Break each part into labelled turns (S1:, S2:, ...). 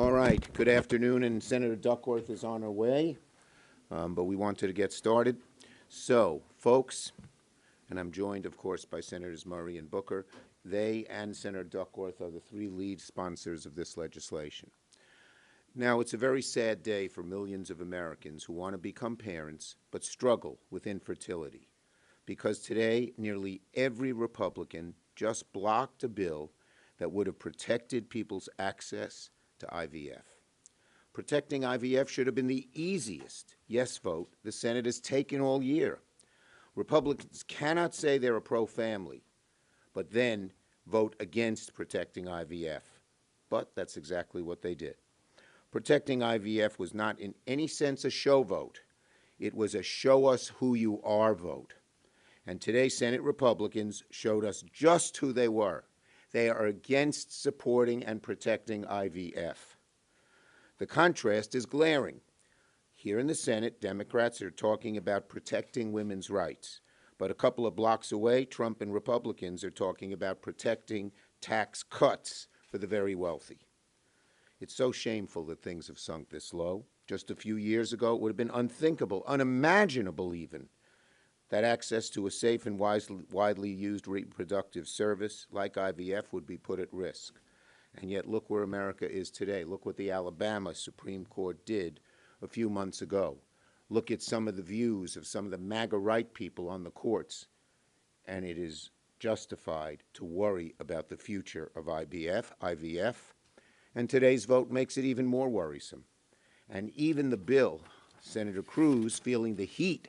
S1: All right, good afternoon, and Senator Duckworth is on her way, but we wanted to get started. So, folks, and I'm joined, of course, by Senators Murray and Booker. They and Senator Duckworth are the three lead sponsors of this legislation. Now, it's a very sad day for millions of Americans who want to become parents but struggle with infertility, because today nearly every Republican just blocked a bill that would have protected people's access to IVF. Protecting IVF should have been the easiest yes vote the Senate has taken all year. Republicans cannot say they're a pro-family, but then vote against protecting IVF. But that's exactly what they did. Protecting IVF was not in any sense a show vote. It was a show us who you are vote. And today, Senate Republicans showed us just who they were. They are against supporting and protecting IVF. The contrast is glaring. Here in the Senate, Democrats are talking about protecting women's rights. But a couple of blocks away, Trump and Republicans are talking about protecting tax cuts for the very wealthy. It's so shameful that things have sunk this low. Just a few years ago, it would have been unthinkable, unimaginable even, that access to a safe and widely used reproductive service like IVF would be put at risk. And yet look where America is today. Look what the Alabama Supreme Court did a few months ago. Look at some of the views of some of the MAGA right people on the courts, and it is justified to worry about the future of IVF, and today's vote makes it even more worrisome. And even the bill, Senator Cruz, feeling the heat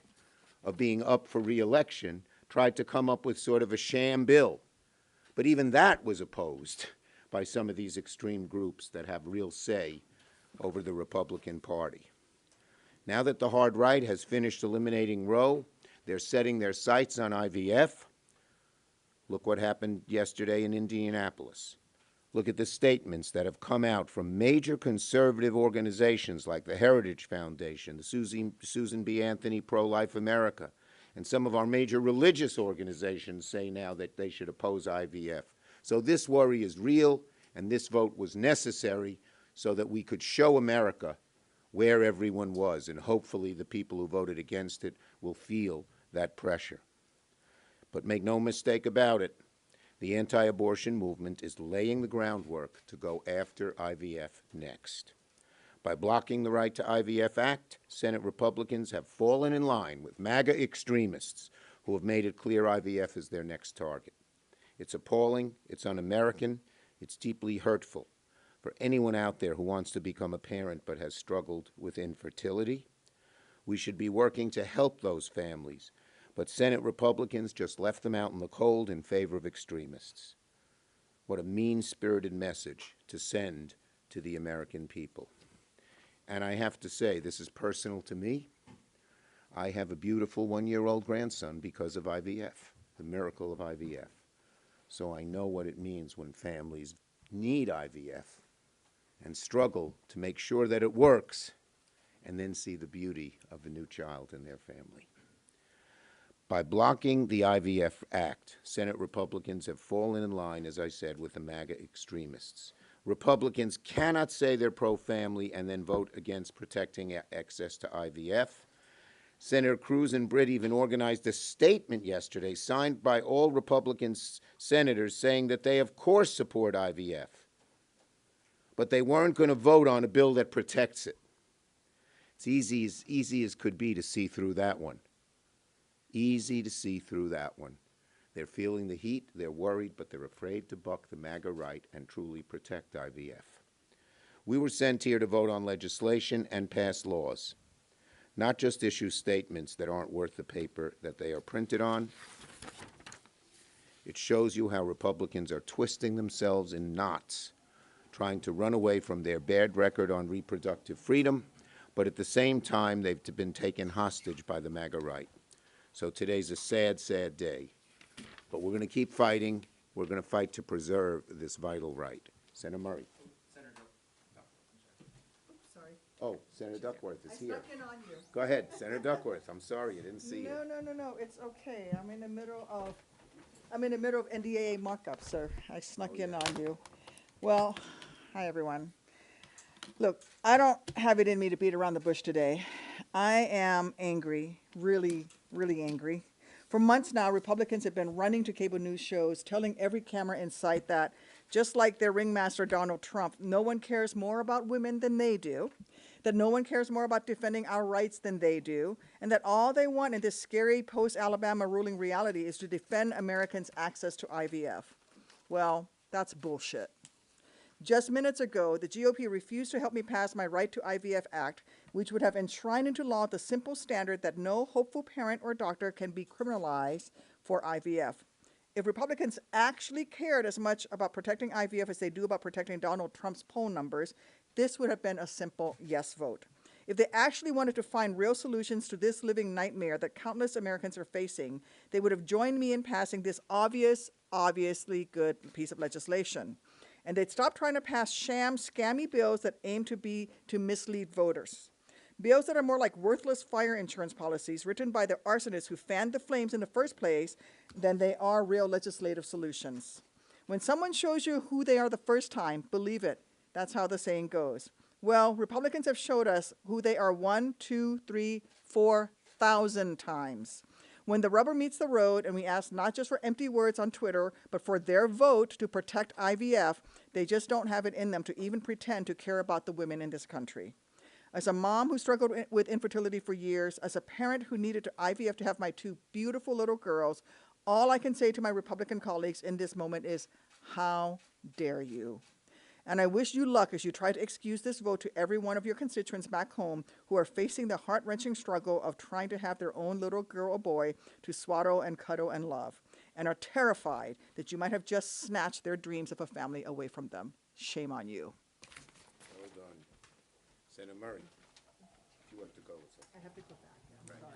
S1: of being up for re-election, tried to come up with sort of a sham bill. But even that was opposed by some of these extreme groups that have real say over the Republican Party. Now that the hard right has finished eliminating Roe, they're setting their sights on IVF. Look what happened yesterday in Indianapolis. Look at the statements that have come out from major conservative organizations like the Heritage Foundation, the Susan B. Anthony Pro-Life America, and some of our major religious organizations say now that they should oppose IVF. So this worry is real, and this vote was necessary so that we could show America where everyone was, and hopefully the people who voted against it will feel that pressure. But make no mistake about it, the anti-abortion movement is laying the groundwork to go after IVF next. By blocking the Right to IVF Act, Senate Republicans have fallen in line with MAGA extremists who have made it clear IVF is their next target. It's appalling, it's un-American, it's deeply hurtful for anyone out there who wants to become a parent but has struggled with infertility. We should be working to help those families, but Senate Republicans just left them out in the cold in favor of extremists. What a mean-spirited message to send to the American people. And I have to say, this is personal to me. I have a beautiful one-year-old grandson because of IVF, the miracle of IVF. So I know what it means when families need IVF and struggle to make sure that it works, and then see the beauty of a new child in their family. By blocking the IVF Act, Senate Republicans have fallen in line, as I said, with the MAGA extremists. Republicans cannot say they're pro-family and then vote against protecting access to IVF. Senator Cruz and Britt even organized a statement yesterday signed by all Republican senators saying that they, of course, support IVF, but they weren't going to vote on a bill that protects it. It's easy as could be to see through that one. Easy to see through that one. They're feeling the heat, they're worried, but they're afraid to buck the MAGA right and truly protect IVF. We were sent here to vote on legislation and pass laws, not just issue statements that aren't worth the paper that they are printed on. It shows you how Republicans are twisting themselves in knots, trying to run away from their bad record on reproductive freedom, but at the same time, they've been taken hostage by the MAGA right. So today's a sad, sad day. But we're going to keep fighting. We're going to fight to preserve this vital right. Senator Murray.
S2: Senator Duckworth.
S3: Sorry.
S1: Oh, Senator Duckworth is here.
S3: I snuck in on you.
S1: Go ahead, Senator Duckworth. I'm sorry, I didn't see you.
S3: No. It's okay. I'm in the middle of NDAA markup, sir. I snuck in on you. Well, hi everyone. Look, I don't have it in me to beat around the bush today. I am angry, really, really angry. For months now, Republicans have been running to cable news shows, telling every camera in sight that, just like their ringmaster Donald Trump, no one cares more about women than they do, that no one cares more about defending our rights than they do, and that all they want in this scary post-Alabama ruling reality is to defend Americans' access to IVF. Well, that's bullshit. Just minutes ago, the GOP refused to help me pass my Right to IVF Act, which would have enshrined into law the simple standard that no hopeful parent or doctor can be criminalized for IVF. If Republicans actually cared as much about protecting IVF as they do about protecting Donald Trump's poll numbers, this would have been a simple yes vote. If they actually wanted to find real solutions to this living nightmare that countless Americans are facing, they would have joined me in passing this obviously good piece of legislation. And they'd stop trying to pass sham, scammy bills that aim to mislead voters. Bills that are more like worthless fire insurance policies written by the arsonists who fanned the flames in the first place than they are real legislative solutions. When someone shows you who they are the first time, believe it. That's how the saying goes. Well, Republicans have showed us who they are 1, 2, 3, 4,000 times. When the rubber meets the road and we ask not just for empty words on Twitter, but for their vote to protect IVF, they just don't have it in them to even pretend to care about the women in this country. As a mom who struggled with infertility for years, as a parent who needed to IVF to have my 2 beautiful little girls, all I can say to my Republican colleagues in this moment is, how dare you? And I wish you luck as you try to excuse this vote to every one of your constituents back home who are facing the heart-wrenching struggle of trying to have their own little girl or boy to swaddle and cuddle and love, and are terrified that you might have just snatched their dreams of a family away from them. Shame on you.
S1: Well done. Senator Murray, you have to go.
S3: I have to go back. Sorry.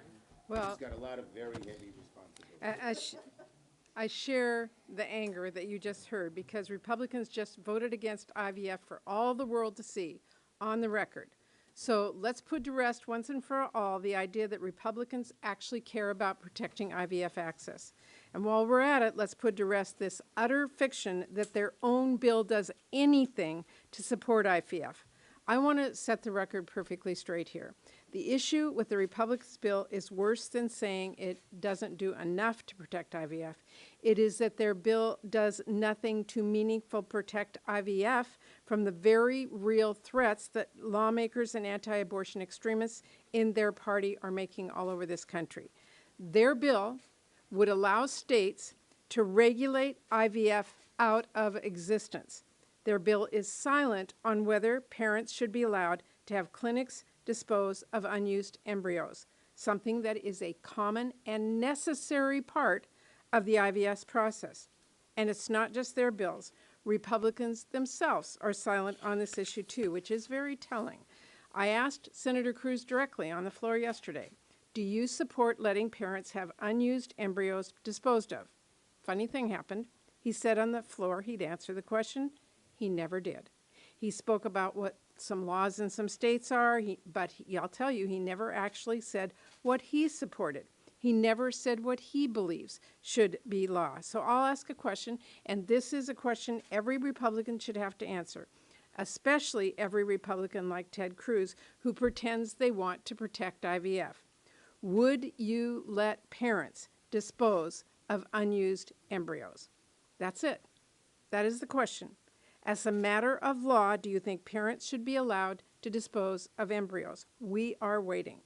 S4: Well,
S1: He's got a lot of very heavy responsibilities.
S4: I share the anger that you just heard because Republicans just voted against IVF for all the world to see on the record. So let's put to rest once and for all the idea that Republicans actually care about protecting IVF access. And while we're at it, let's put to rest this utter fiction that their own bill does anything to support IVF. I want to set the record perfectly straight here. The issue with the Republicans' bill is worse than saying it doesn't do enough to protect IVF. It is that their bill does nothing to meaningfully protect IVF from the very real threats that lawmakers and anti-abortion extremists in their party are making all over this country. Their bill would allow states to regulate IVF out of existence. Their bill is silent on whether parents should be allowed to have clinics dispose of unused embryos, something that is a common and necessary part of the IVF process. And it's not just their bills. Republicans themselves are silent on this issue too, which is very telling. I asked Senator Cruz directly on the floor yesterday, do you support letting parents have unused embryos disposed of? Funny thing happened. He said on the floor he'd answer the question. He never did. He spoke about what some laws in some states are, but I'll tell you, he never actually said what he supported. He never said what he believes should be law. So I'll ask a question, and this is a question every Republican should have to answer, especially every Republican like Ted Cruz who pretends they want to protect IVF. Would you let parents dispose of unused embryos? That's it. That is the question. As a matter of law, do you think parents should be allowed to dispose of embryos? We are waiting.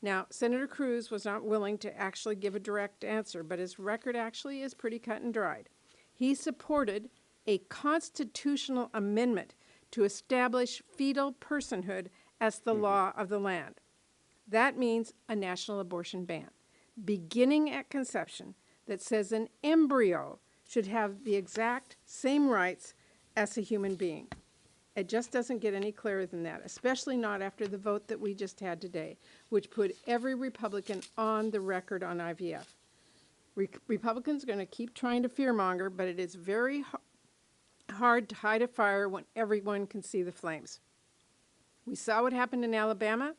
S4: Now, Senator Cruz was not willing to actually give a direct answer, but his record actually is pretty cut and dried. He supported a constitutional amendment to establish fetal personhood as the law of the land. That means a national abortion ban, beginning at conception, that says an embryo should have the exact same rights as a human being. It just doesn't get any clearer than that, especially not after the vote that we just had today, which put every Republican on the record on IVF. Republicans are going to keep trying to fearmonger, but it is very hard to hide a fire when everyone can see the flames. We saw what happened in Alabama,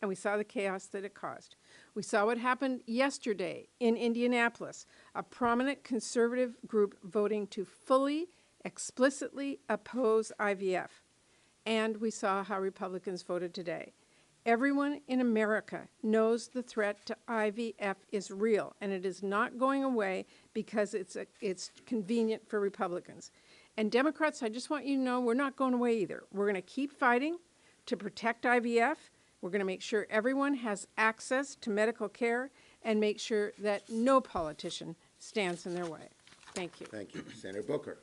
S4: and we saw the chaos that it caused. We saw what happened yesterday in Indianapolis, a prominent conservative group voting to fully, explicitly oppose IVF. and we saw how Republicans voted today. Everyone in America knows the threat to IVF is real, and it is not going away because it's convenient for Republicans. And Democrats, I just want you to know, we're not going away either. We're going to keep fighting to protect IVF. We're going to make sure everyone has access to medical care and make sure that no politician stands in their way. Thank you.
S1: Thank you. Senator Booker.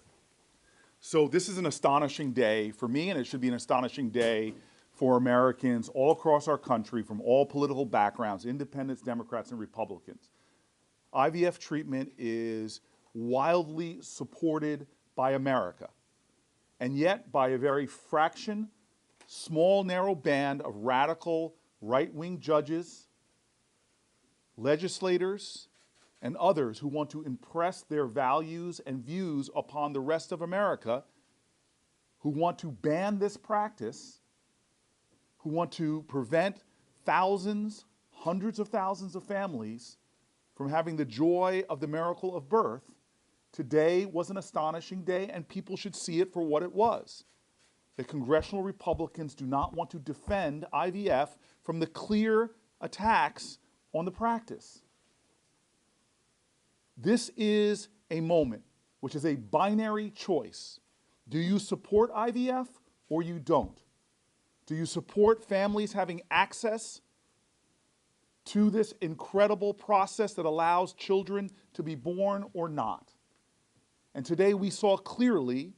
S5: So this is an astonishing day for me, and it should be an astonishing day for Americans all across our country from all political backgrounds, independents, Democrats, and Republicans. IVF treatment is wildly supported by America, and yet by a very small, narrow band of radical right-wing judges, legislators, and others who want to impress their values and views upon the rest of America, who want to ban this practice, who want to prevent thousands, hundreds of thousands of families from having the joy of the miracle of birth. Today was an astonishing day, and people should see it for what it was. The congressional Republicans do not want to defend IVF from the clear attacks on the practice. This is a moment which is a binary choice. Do you support IVF or you don't? Do you support families having access to this incredible process that allows children to be born or not? And today we saw clearly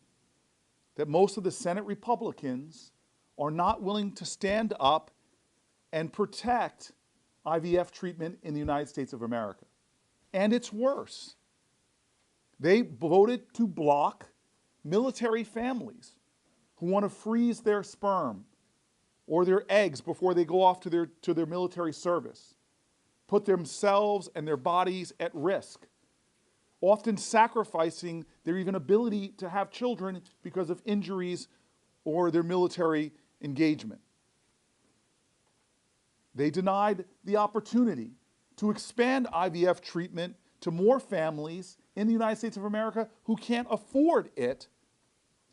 S5: that most of the Senate Republicans are not willing to stand up and protect IVF treatment in the United States of America. And it's worse. They voted to block military families who want to freeze their sperm or their eggs before they go off to their military service, put themselves and their bodies at risk, often sacrificing their even ability to have children because of injuries or their military engagement. They denied the opportunity to expand IVF treatment to more families in the United States of America who can't afford it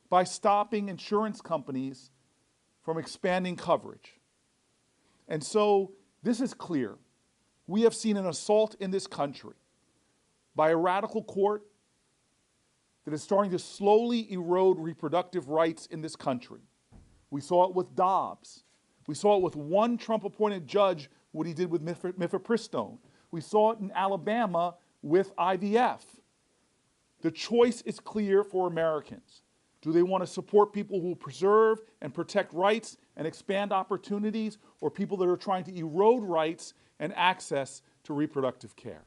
S5: by stopping insurance companies from expanding coverage. And so this is clear. We have seen an assault in this country by a radical court that is starting to slowly erode reproductive rights in this country. We saw it with Dobbs. We saw it with one Trump-appointed judge, what he did with mifepristone. We saw it in Alabama with IVF. The choice is clear for Americans. Do they want to support people who preserve and protect rights and expand opportunities, or people that are trying to erode rights and access to reproductive care?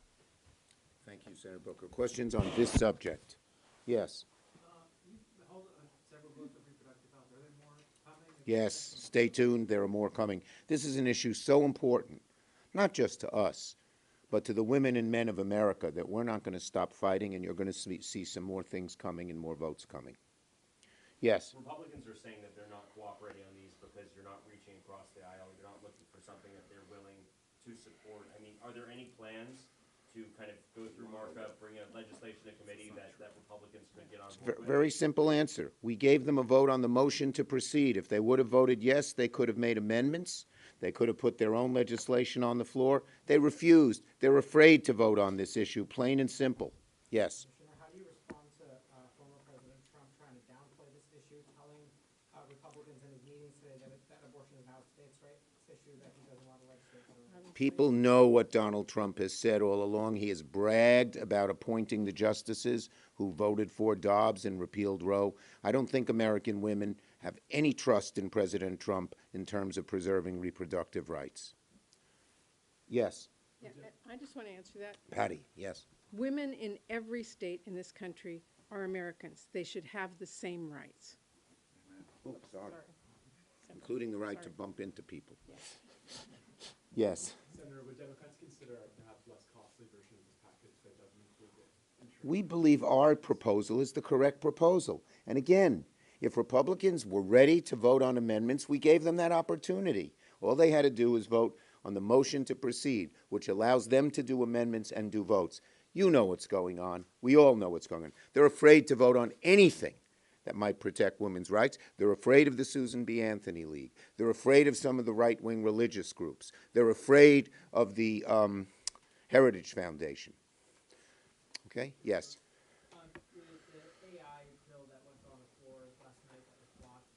S1: Thank you, Senator Booker. Questions on this subject? Yes.
S2: You held several votes of reproductive health. Are there more coming?
S1: Yes. Stay tuned. There are more coming. This is an issue so important, not just to us, but to the women and men of America, that we're not going to stop fighting, and you're going to see some more things coming and more votes coming. Yes.
S6: Republicans are saying that they're not cooperating on these because you're not reaching across the aisle. You're not looking for something that they're willing to support. I mean, are there any plans to kind of go through markup, bring a legislation to committee that Republicans could get on board with?
S1: Very simple answer. We gave them a vote on the motion to proceed. If they would have voted yes, they could have made amendments. They could have put their own legislation on the floor. They refused. They're afraid to vote on this issue, plain and simple. Yes.
S2: Commissioner, how do you respond to former President Trump trying to downplay this issue, telling Republicans in his meetings today that abortion is now a states' rights issue that he doesn't want to legislate for?
S1: People know what Donald Trump has said all along. He has bragged about appointing the justices who voted for Dobbs and repealed Roe. I don't think American women have any trust in President Trump in terms of preserving reproductive rights. Yes.
S4: Yeah, I just want to answer that.
S1: Patty, yes.
S4: Women in every state in this country are Americans. They should have the same rights.
S1: Oops, sorry.
S4: Sorry.
S1: Including the right to
S4: Sorry.
S1: bump into people.
S4: Yes.
S1: Yes.
S7: Senator, would Democrats consider a perhaps less costly version of this package that doesn't include the insurance?
S1: We believe our proposal is the correct proposal. And again, if Republicans were ready to vote on amendments, we gave them that opportunity. All they had to do was vote on the motion to proceed, which allows them to do amendments and do votes. You know what's going on. We all know what's going on. They're afraid to vote on anything that might protect women's rights. They're afraid of the Susan B. Anthony League. They're afraid of some of the right-wing religious groups. They're afraid of the Heritage Foundation. Okay? Yes.
S2: The AI bill that went on the floor last night that was blocked,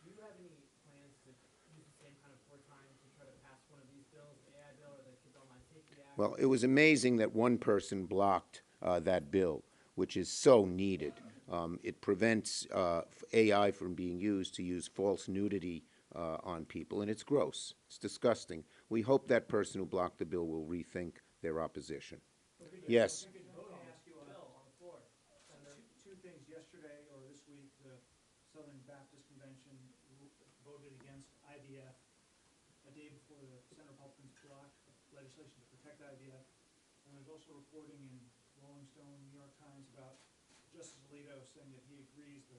S2: do you have any plans to use the same kind of floor time to try to pass one of these bills, the AI bill or the Kids Online Safety Act?
S1: Well, it was amazing that one person blocked that bill, which is so needed. It prevents AI from being used to use false nudity on people, and it's gross. It's disgusting. We hope that person who blocked the bill will rethink their opposition. Yes.
S8: Two things. Yesterday or this week, the Southern Baptist Convention voted against IVF a day before the Senate Republicans blocked legislation to protect IVF. And there's also reporting in Rolling Stone, New York Times about Justice Alito saying that he agrees the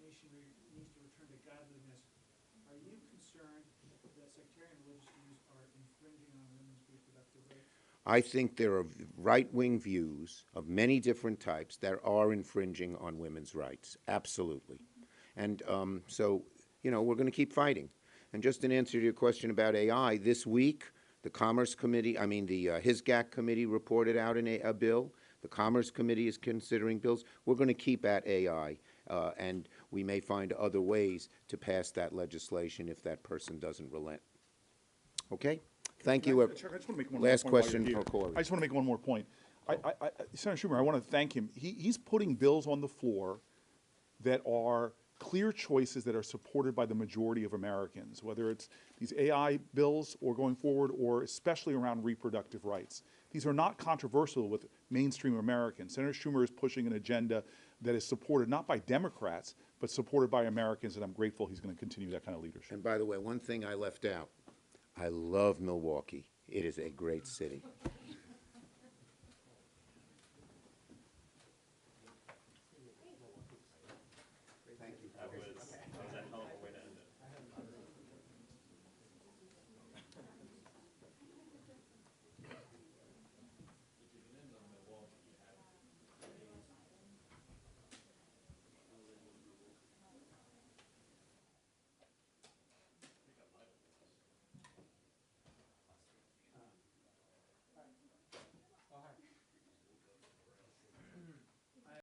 S8: nation needs to return to godliness. Are you concerned that sectarian religious views are infringing on women's reproductive rights?
S1: I think there are right-wing views of many different types that are infringing on women's rights, absolutely. And so, you know, we're going to keep fighting. And just in answer to your question about AI, this week, the Commerce Committee, the HISGAC Committee reported out a bill. The Commerce Committee is considering bills. We're going to keep at AI, and we may find other ways to pass that legislation if that person doesn't relent. Okay? Thank you.
S5: Chuck, I just want to make one
S1: Last
S5: more point
S1: question
S5: while you're
S1: for
S5: here.
S1: Cory.
S5: I just want to make one more point. Senator Schumer, I want to thank him. He's putting bills on the floor that are clear choices that are supported by the majority of Americans, whether it's these AI bills or going forward, or especially around reproductive rights. These are not controversial with mainstream Americans. Senator Schumer is pushing an agenda that is supported not by Democrats, but supported by Americans, and I'm grateful he's going to continue that kind of leadership.
S1: And by the way, one thing I left out, I love Milwaukee. It is a great city.